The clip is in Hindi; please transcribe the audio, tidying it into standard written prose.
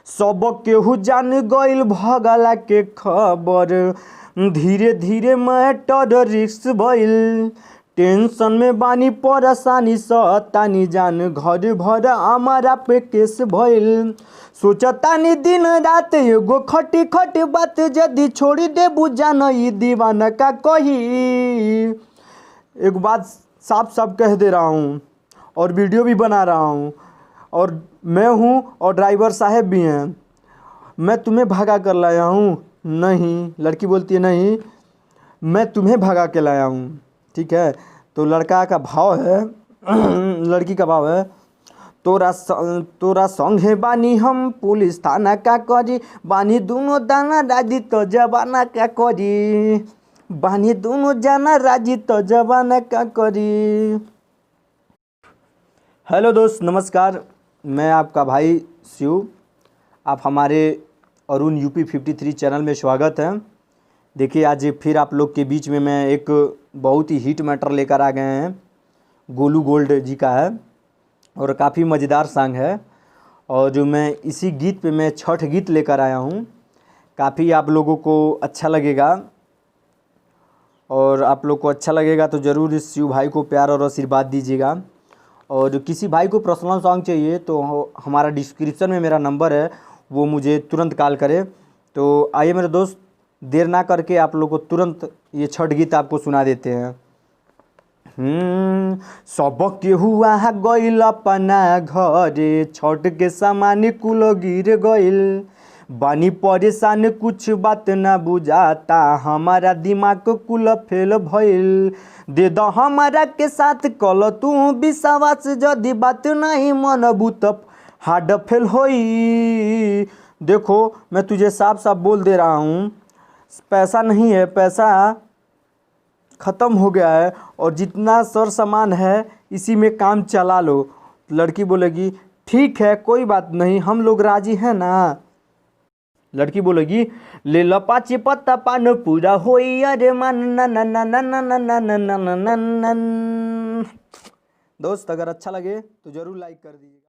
सब केहू जान गइल भगला के खबर। धीरे धीरे मैटर रिस्क भइल। टेंशन में बानी परेशानी सतानी जान घर भर हमारा पे केस भइल। सोचतानी दिन रात एगो खटी खटी बात जदी छोड़ी देबू जान ई दीवाना का कही। एक बात साफ साफ कह दे रहा हूँ और वीडियो भी बना रहा हूँ और मैं हूँ और ड्राइवर साहब भी हैं। मैं तुम्हें भगा कर लाया हूँ नहीं, लड़की बोलती है नहीं मैं तुम्हें भगा के लाया हूँ। ठीक है, तो लड़का का भाव है लड़की का भाव है, तोरा संगे बानी हम पुलिस थाना का करी। बानी दोनों दाना राजी तो जबाना का करी। बानी दोनों जाना राजी तो जबाना का करी। हेलो दोस्त, नमस्कार। मैं आपका भाई शिव। आप हमारे अरुण यूपी 53 चैनल में स्वागत है। देखिए, आज फिर आप लोग के बीच में मैं एक बहुत ही हिट मैटर लेकर आ गए हैं। गोलू गोल्ड जी का है और काफ़ी मज़ेदार सॉन्ग है। और जो मैं इसी गीत पे मैं छठ गीत लेकर आया हूँ। काफ़ी आप लोगों को अच्छा लगेगा और आप लोग को अच्छा लगेगा तो ज़रूर इस शिव भाई को प्यार और आशीर्वाद दीजिएगा। और किसी भाई को पर्सनल सॉन्ग चाहिए तो हमारा डिस्क्रिप्शन में मेरा नंबर है, वो मुझे तुरंत कॉल करे। तो आइए मेरे दोस्त, देर ना करके आप लोग को तुरंत ये छठ गीत आपको सुना देते हैं। सब केहू आ गइल अपना घरे, छठ के सामान कुल गिर गइल। बानी परेशान कुछ बात ना बुझाता, हमारा दिमाग कुल फेल भइल। दे दो हमारा के साथ कल तू विश्वास, जदि बात नहीं मनबू तब हार्ड फेल होई। देखो, मैं तुझे साफ साफ बोल दे रहा हूँ, पैसा नहीं है, पैसा ख़त्म हो गया है और जितना सर सामान है इसी में काम चला लो। लड़की बोलेगी ठीक है कोई बात नहीं, हम लोग राजी हैं ना। लड़की बोलेगी ले लो पाँच पत्ता पान पूरा होई अरे मन ना ना ना ना ना ना ना ना ना ना ना। दोस्त, अगर अच्छा लगे तो ज़रूर लाइक कर दीजिए।